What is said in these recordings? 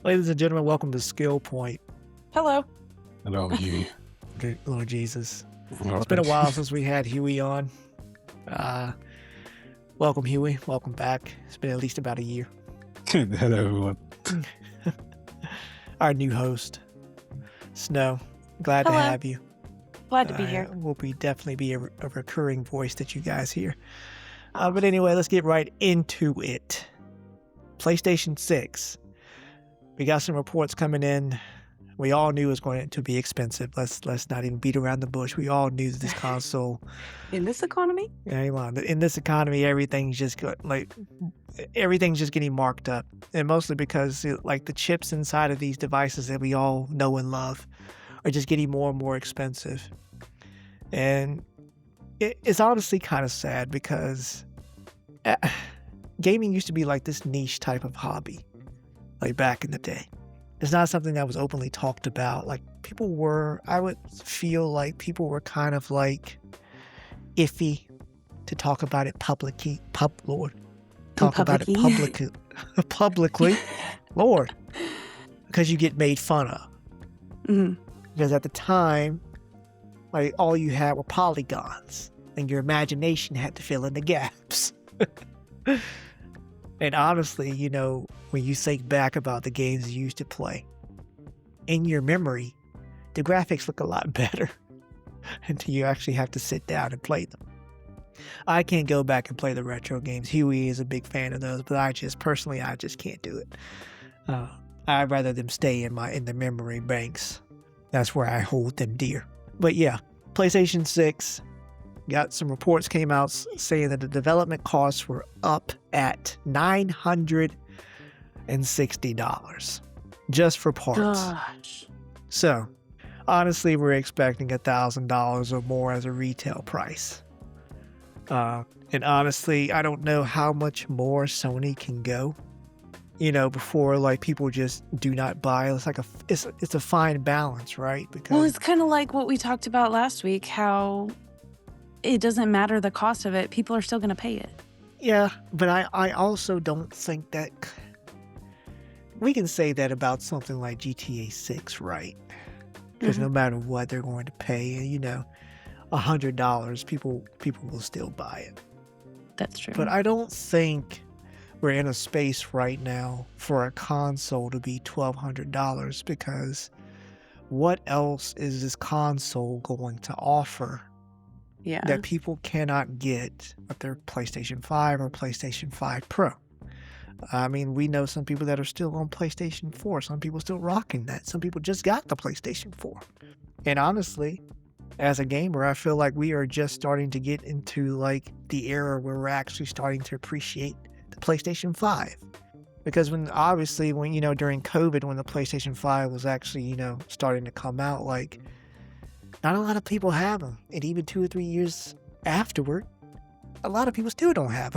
Ladies and gentlemen, welcome to Skill Point. Hello. Hello, Huey. Lord Jesus. All It's been a right. while since we had Huey on. Welcome, Huey. Welcome back. It's been at least about a year. Hello, everyone. Our new host, Snow. Glad Hello. to have you. Glad to be here. Will definitely be a recurring voice that you guys hear. But anyway, let's get right into it. PlayStation 6. We got some reports coming in. We all knew it was going to be expensive. Let's not even beat around the bush. We all knew that this console. In this economy? In this economy, everything's just getting marked up, and mostly because the chips inside of these devices that we all know and love are just getting more and more expensive. And it's honestly kind of sad because gaming used to be like this niche type of hobby, like back in the day. It's not something that was openly talked about. I would feel like people were kind of like iffy to talk about it publicly. Publicly, Lord, because you get made fun of. Mm-hmm. Because at the time, all you had were polygons, and your imagination had to fill in the gaps. And honestly, when you think back about the games you used to play, in your memory, the graphics look a lot better until you actually have to sit down and play them. I can't go back and play the retro games. Huey is a big fan of those, but I just can't do it. I'd rather them stay in the memory banks. That's where I hold them dear. But yeah, PlayStation 6 got some reports came out saying that the development costs were up at $960 just for parts. Gosh. So, honestly, we're expecting $1,000 or more as a retail price. And honestly, I don't know how much more Sony can go. Before people just do not buy. It's a fine balance, right? Well, it's kind of like what we talked about last week, how it doesn't matter the cost of it. People are still going to pay it. Yeah, but I also don't think that we can say that about something like GTA 6, right? Because no matter what they're going to pay, $100, people will still buy it. That's true. But I don't think we're in a space right now for a console to be $1,200 because what else is this console going to offer that people cannot get with their PlayStation 5 or PlayStation 5 Pro? I mean, we know some people that are still on PlayStation 4. Some people still rocking that. Some people just got the PlayStation 4. And honestly, as a gamer, I feel like we are just starting to get into the era where we're actually starting to appreciate the PlayStation 5. Because during COVID, when the PlayStation 5 was actually, starting to come out, not a lot of people have them. And even 2 or 3 years afterward, a lot of people still don't have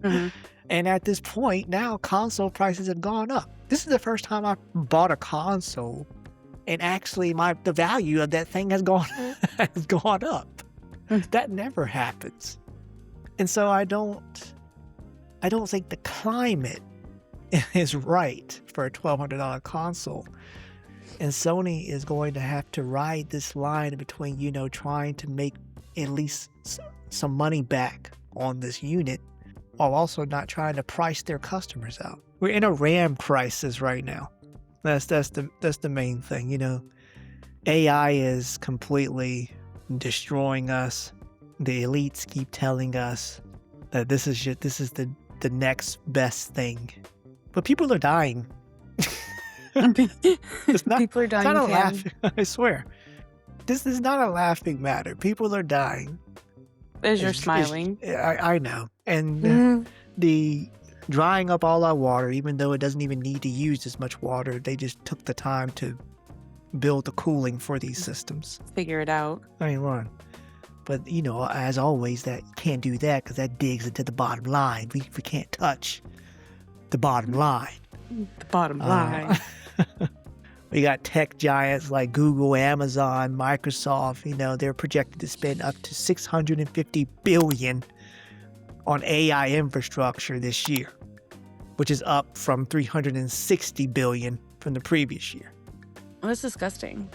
them. And at this point, now console prices have gone up. This is the first time I bought a console and actually the value of that thing has gone up. That never happens. And so I don't think the climate is right for a $1,200 console. And Sony is going to have to ride this line between, trying to make at least some money back on this unit while also not trying to price their customers out. We're in a RAM crisis right now. That's the main thing, AI is completely destroying us. The elites keep telling us that this is the next best thing. But people are dying. People are dying. It's not a laugh. I swear. This is not a laughing matter. People are dying. As you're smiling. I know. And the drying up all our water, even though it doesn't even need to use as much water, they just took the time to build the cooling for these systems. Figure it out. I mean, run. But, as always, that you can't do that because that digs into the bottom line. We can't touch the bottom line. The bottom line. We got tech giants like Google, Amazon, Microsoft. They're projected to spend up to $650 billion on AI infrastructure this year. which is up from 360 billion from the previous year. Well, that's disgusting.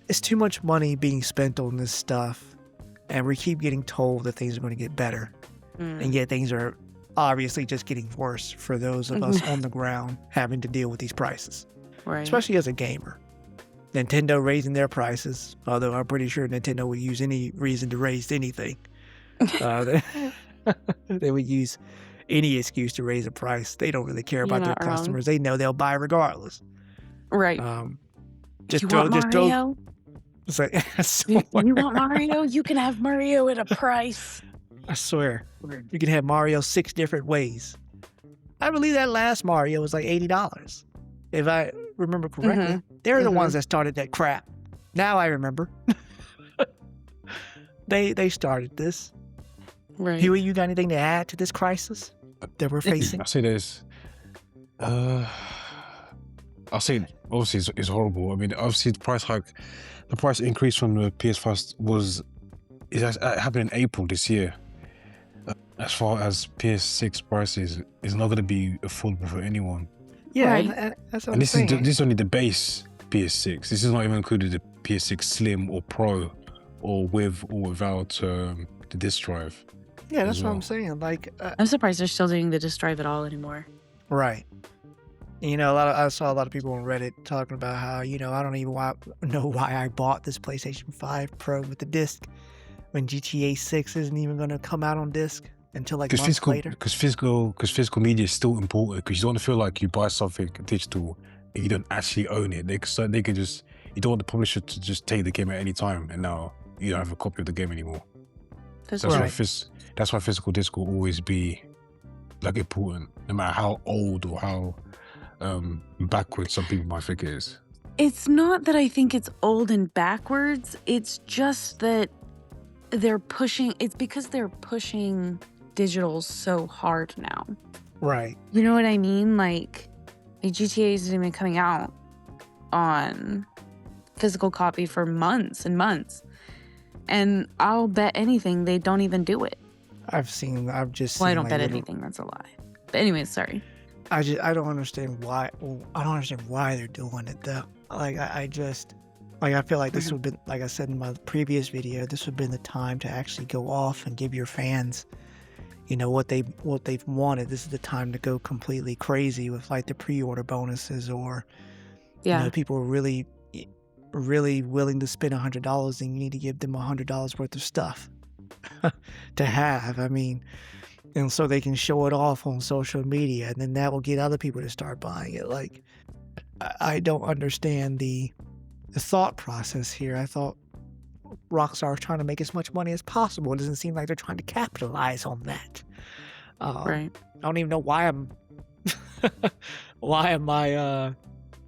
It's too much money being spent on this stuff, and we keep getting told that things are going to get better, and yet things are obviously just getting worse for those of us on the ground having to deal with these prices, Right. especially as a gamer. Nintendo raising their prices, although I'm pretty sure Nintendo would use any reason to raise anything. They would use any excuse to raise a price. They don't really care You're about their not wrong. customers. They know they'll buy regardless. Right. Just you throw, want just throw. Mario? It's like, I You swear, want Mario? You can have Mario at a price. I swear, you can have Mario 6 different ways. I believe that last Mario was like $80, if I remember correctly. They're the ones that started that crap. Now I remember. They started this. Right. Huey, you got anything to add to this crisis that we're facing? I say there's, I'll say obviously it's horrible. I mean, obviously the price increase from the PS5 happened in April this year. As far as PS6 prices, it's not going to be affordable for anyone. Yeah, Right. and that's what And I'm saying. this is only the base PS6. This is not even included the PS6 Slim or Pro, or with or without the disc drive. Yeah, that's as what I'm well. saying. Like, I'm surprised they're still doing the disc drive at all anymore. right. You know, I saw a lot of people on Reddit talking about how, I don't even know why I bought this PlayStation 5 Pro with the disc when GTA 6 isn't even going to come out on disc until like months later. Because physical media is still important. Because you don't want to feel like you buy something digital and you don't actually own it. You don't want the publisher to just take the game at any time, and now you don't have a copy of the game anymore. That's That's right. why physical disc will always be like important, no matter how old or how backwards some people might think it is. It's not that I think it's old and backwards. It's just that it's because they're pushing digital so hard now. Right. You know what I mean? Like GTA isn't even coming out on physical copy for months and months. And I'll bet anything they don't even do it. I've just seen. Well, I don't like, bet little- anything. That's a lie. But anyways, sorry. I don't understand why. I don't understand why they're doing it though. Like I feel like this would have been, like I said in my previous video, this would have been the time to actually go off and give your fans, what they've wanted. This is the time to go completely crazy with like the pre-order bonuses, or Yeah. people are really willing to spend $100, and you need to give them $100 worth of stuff to have. I mean, and so they can show it off on social media, and then that will get other people to start buying it. Like, I don't understand the thought process here. I thought Rockstar was trying to make as much money as possible. It doesn't seem like they're trying to capitalize on that. Right. I don't even know why am I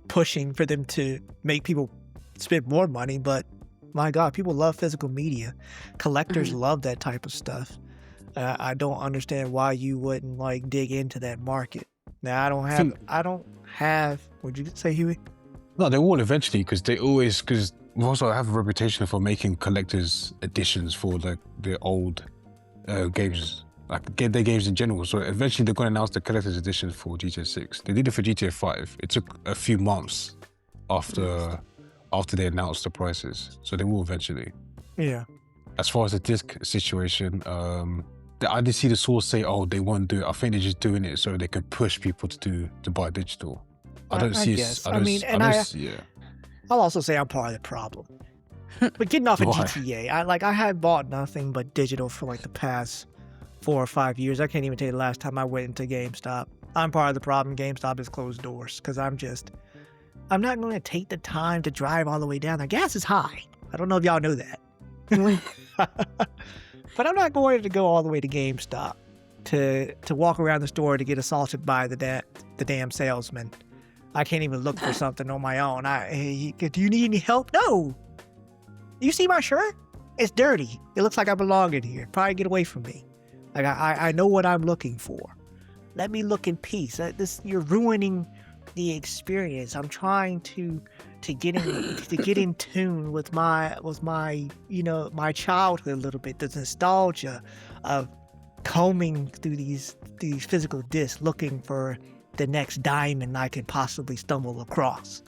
pushing for them to make people spend more money, but my God, people love physical media. Collectors love that type of stuff. I don't understand why you wouldn't like dig into that market. Now I don't have. What'd you say, Huey? No, they will eventually, because we also have a reputation for making collector's editions for like the old games, like their games in general. So eventually they're going to announce the collector's edition for GTA 6. They did it for GTA 5. It took a few months after they announced the prices. So they will eventually. Yeah. As far as the disc situation, I did see the source say, "Oh, they won't do it." I think they're just doing it so they can push people to buy digital. I don't see. guess. Yeah. I'll also say I'm part of the problem. But getting off of Why? GTA, I have bought nothing but digital for like the past 4 or 5 years. I can't even tell you the last time I went into GameStop. I'm part of the problem. GameStop has closed doors because I'm not going to take the time to drive all the way down there. Gas is high. I don't know if y'all know that. But I'm not going to go all the way to GameStop to walk around the store to get assaulted by the damn salesman. I can't even look for something on my own. Hey, do you need any help? No. You see my shirt? It's dirty. It looks like I belong in here. Probably get away from me. Like I know what I'm looking for. Let me look in peace. You're ruining the experience. I'm trying to get in tune with my my childhood a little bit. The nostalgia of combing through these physical discs, looking for the next diamond I could possibly stumble across.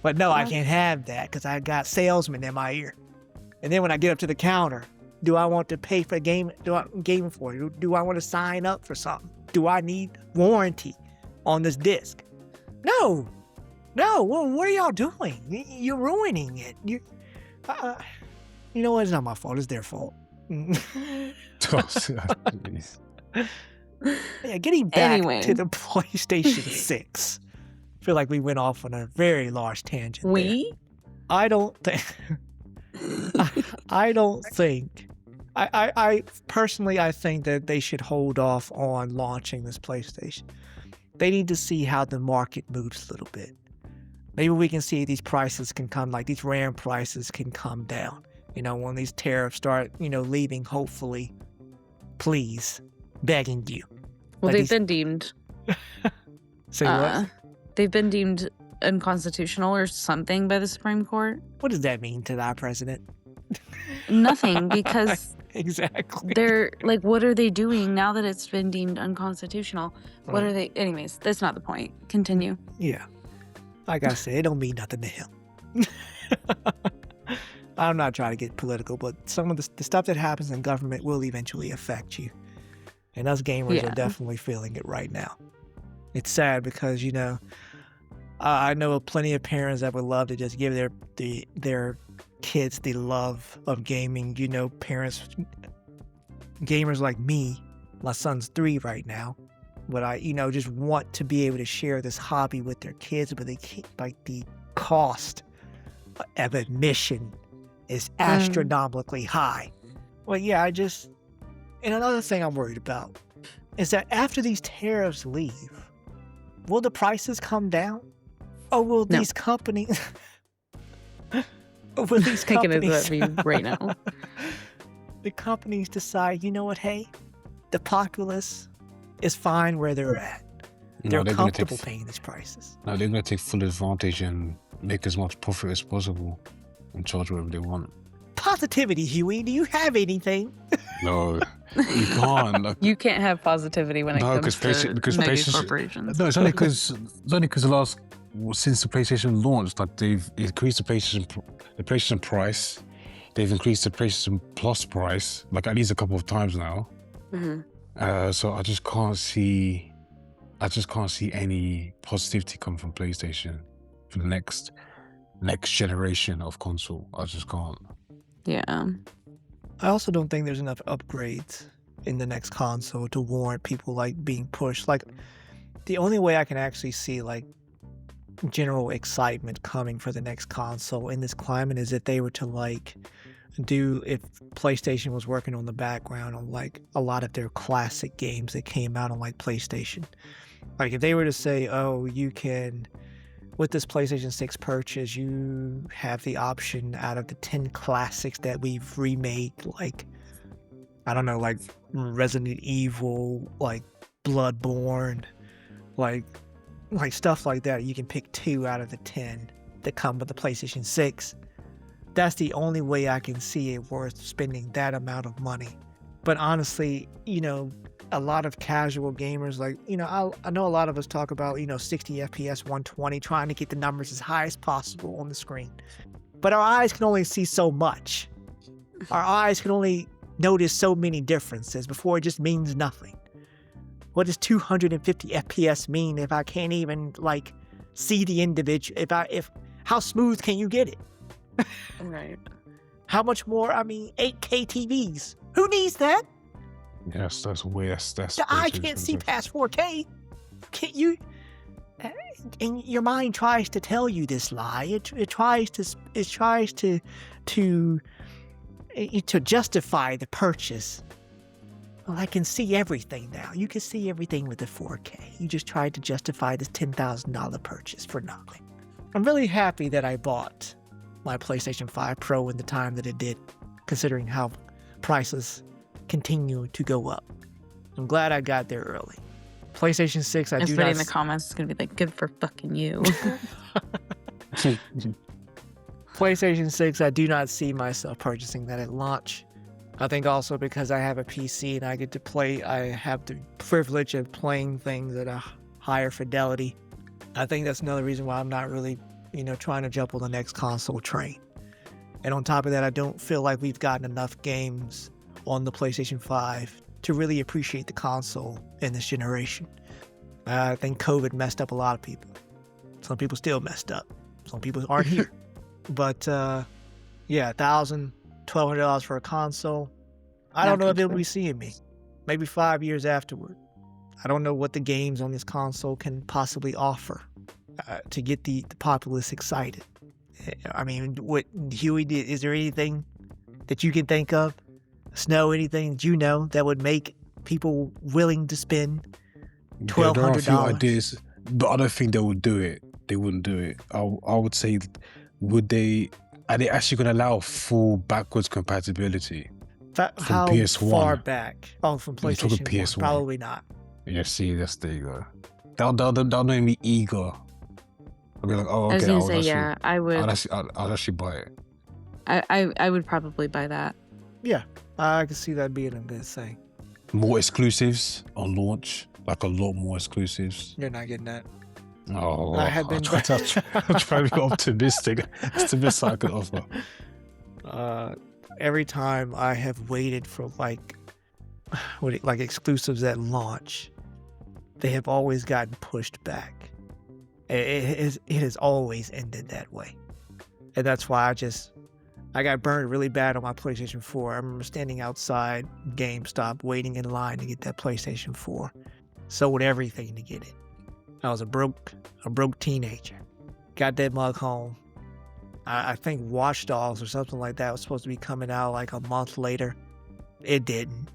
But no, I can't have that because I got salesmen in my ear. And then when I get up to the counter, do I want to pay for game for it? Do I want to sign up for something? Do I need warranty on this disc? No. Well, what are y'all doing? You're ruining it. You know what? It's not my fault. It's their fault. Yeah, getting back to the PlayStation 6. I feel like we went off on a very large tangent. We? I don't think. I don't think. I personally, I think that they should hold off on launching this PlayStation. They need to see how the market moves a little bit. Maybe we can see these prices can come, like these RAM prices can come down. You know, when these tariffs start, leaving, hopefully, please, begging you. Well, they've been deemed. Say what? They've been deemed unconstitutional or something by the Supreme Court. What does that mean to our president? Nothing, because exactly. They're like, what are they doing now that it's been deemed unconstitutional? Right. What are they? Anyways, that's not the point. Continue. Yeah. Like I said, it don't mean nothing to him. I'm not trying to get political, but some of the stuff that happens in government will eventually affect you. And us gamers are definitely feeling it right now. It's sad because, I know plenty of parents that would love to just give their kids the love of gaming. Parents, gamers like me, my son's 3 right now, but I, just want to be able to share this hobby with their kids, but they can't, like the cost of admission is astronomically high. Well, yeah, and another thing I'm worried about is that after these tariffs leave, will the prices come down? Or will these companies... will these companies... right now. The companies decide, you know what, hey, the populace is fine where they're at. They're comfortable paying these prices. No, they're going to take full advantage and make as much profit as possible and charge whatever they want. Positivity, Huey. Do you have anything? No, you can't. You can't have positivity when it comes to mega corporations. No, it's only because since the PlayStation launched, like they've increased the PlayStation price. They've increased the PlayStation Plus price, like at least a couple of times now. Mm-hmm. So I just can't see any positivity come from PlayStation for the next generation of console. I just can't. Yeah. I also don't think there's enough upgrades in the next console to warrant people like being pushed. Like the only way I can actually see like general excitement coming for the next console in this climate is if they were to like if PlayStation was working on the background on like a lot of their classic games that came out on like PlayStation. Like if they were to say, oh, you can, with this PlayStation 6 purchase, you have the option out of the 10 classics that we've remade, like, I don't know, like Resident Evil, like Bloodborne, like stuff like that. You can pick 2 out of the 10 that come with the PlayStation 6. That's the only way I can see it worth spending that amount of money. But honestly, a lot of casual gamers, like, I know a lot of us talk about, 60 FPS, 120, trying to get the numbers as high as possible on the screen. But our eyes can only see so much. Our eyes can only notice so many differences before it just means nothing. What does 250 FPS mean if I can't even, like, see the individual? How smooth can you get it? Right. How much more? 8K TVs. Who needs that? Yes, that's way. That's the eye can't see past 4K. Can't you? And your mind tries to tell you this lie. It tries to justify the purchase. Well, I can see everything now. You can see everything with the 4K. You just tried to justify this $10,000 purchase for nothing. I'm really happy that I bought my PlayStation 5 Pro in the time that it did, considering how prices continue to go up. I'm glad I got there early. PlayStation 6, Everybody in the comments is going to be like, good for fucking you. PlayStation 6, I do not see myself purchasing that at launch. I think also because I have a PC and I get to play, I have the privilege of playing things at a higher fidelity. I think that's another reason why I'm not really, trying to jump on the next console train. And on top of that, I don't feel like we've gotten enough games on the PlayStation 5 to really appreciate the console in this generation. I think COVID messed up a lot of people. Some people still messed up. Some people aren't here. But yeah, $1,000, $1,200 for a console. I don't know if it'll be seeing me. Maybe 5 years afterward. I don't know what the games on this console can possibly offer to get the populace excited. I mean, what Huey did, is there anything that you can think of? Snow, anything that you know that would make people willing to spend $1,200? There are a few ideas, but I don't think they would do it. They wouldn't do it. I would say, would they? Are they actually going to allow full backwards compatibility from How PS1? far back? Oh, from You're talking PlayStation 1. PS1. Probably not. Yeah, see, that's there you go. That'll make me eager. I'll be like, oh, okay. I was gonna say, yeah, I would. I'll actually buy it. I would probably buy that. Yeah, I can see that being a good thing. More exclusives on launch, like a lot more exclusives. You're not getting that. Oh, I have been. I'll try to be optimistic. It's the best I could offer. Every time I have waited for like exclusives at launch, they have always gotten pushed back. It has always ended that way, and that's why I got burned really bad on my PlayStation 4. I remember standing outside GameStop waiting in line to get that PlayStation 4. Sold everything to get it. I was a broke teenager. Got that mug home. I think Watch Dogs or something like that was supposed to be coming out like a month later. It didn't.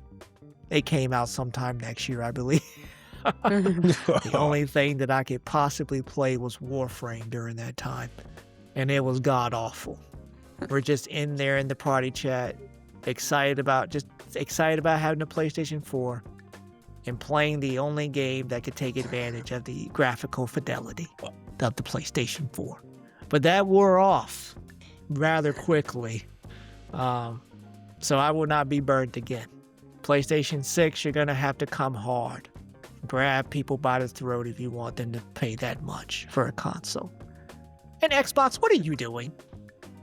It came out sometime next year, I believe. The only thing that I could possibly play was Warframe during that time. And it was god awful. We're just in there in the party chat, excited about having a PlayStation 4 and playing the only game that could take advantage of the graphical fidelity of the PlayStation 4. But that wore off rather quickly. So I will not be burned again. PlayStation 6, you're going to have to come hard. Grab people by the throat if you want them to pay that much for a console. And Xbox, what are you doing?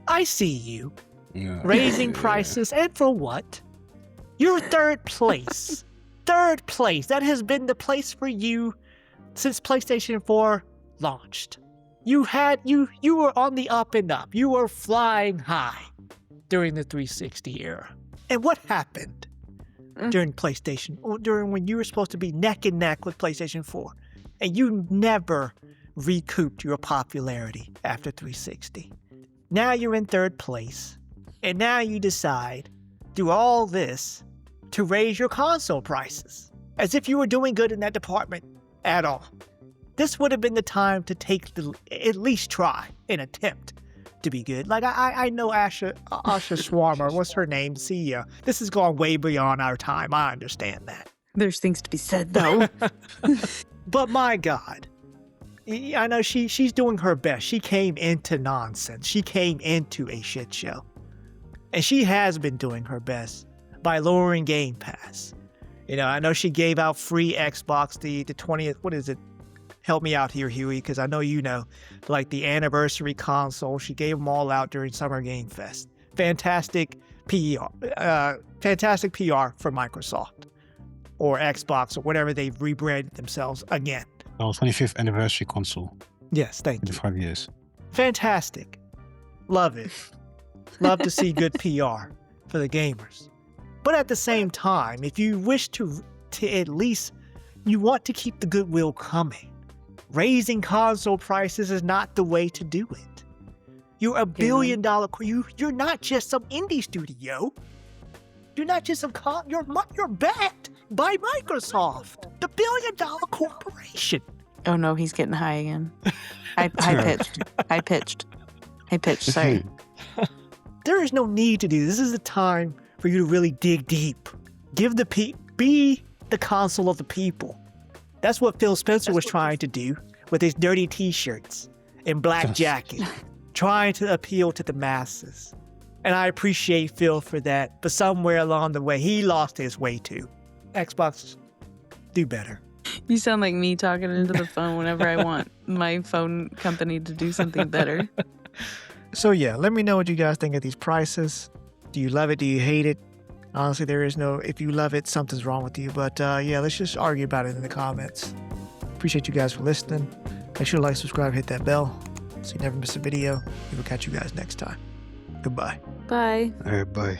I see you. Yeah. Raising prices, and for what? You're third place. Third place. That has been the place for you since PlayStation 4 launched. You were on the up and up. You were flying high during the 360 era. And what happened during PlayStation, or during when you were supposed to be neck and neck with PlayStation 4? And you never recouped your popularity after 360. Now you're in third place, and now you decide, through all this, to raise your console prices, as if you were doing good in that department at all. This would have been the time to at least try an attempt to be good. Like, I know Asha Swarmer, what's her name, CEO. This has gone way beyond our time, I understand that. There's things to be said, though. But my God. I know she's doing her best. She came into nonsense. She came into a shit show. And she has been doing her best by lowering Game Pass. I know she gave out free Xbox the 20th, what is it? Help me out here, Huey, because I know you know. Like the anniversary console, she gave them all out during Summer Game Fest. Fantastic PR for Microsoft or Xbox or whatever they've rebranded themselves again. Oh, 25th anniversary console. Yes, thank you. 5 years. Fantastic. Love it. Love to see good PR for the gamers. But at the same time, if you wish to at least, you want to keep the goodwill coming, raising console prices is not the way to do it. You're a $1 billion, you're not just some indie studio. You're not just some, you're backed by Microsoft, the $1 billion corporation. Oh no, he's getting high again. High pitched, sorry. There is no need to do this. This is the time for you to really dig deep. Be the console of the people. That's what Phil Spencer was trying to do with his dirty t-shirts and black jacket, trying to appeal to the masses. And I appreciate Phil for that, but somewhere along the way, he lost his way too. Xbox, do better. You sound like me talking into the phone whenever I want my phone company to do something better. So yeah, let me know what you guys think of these prices. Do you love it? Do you hate it? Honestly, there is no, if you love it, something's wrong with you. But yeah, let's just argue about it in the comments. Appreciate you guys for listening. Make sure to like, subscribe, hit that bell so you never miss a video. We will catch you guys next time. Goodbye. Bye. Bye.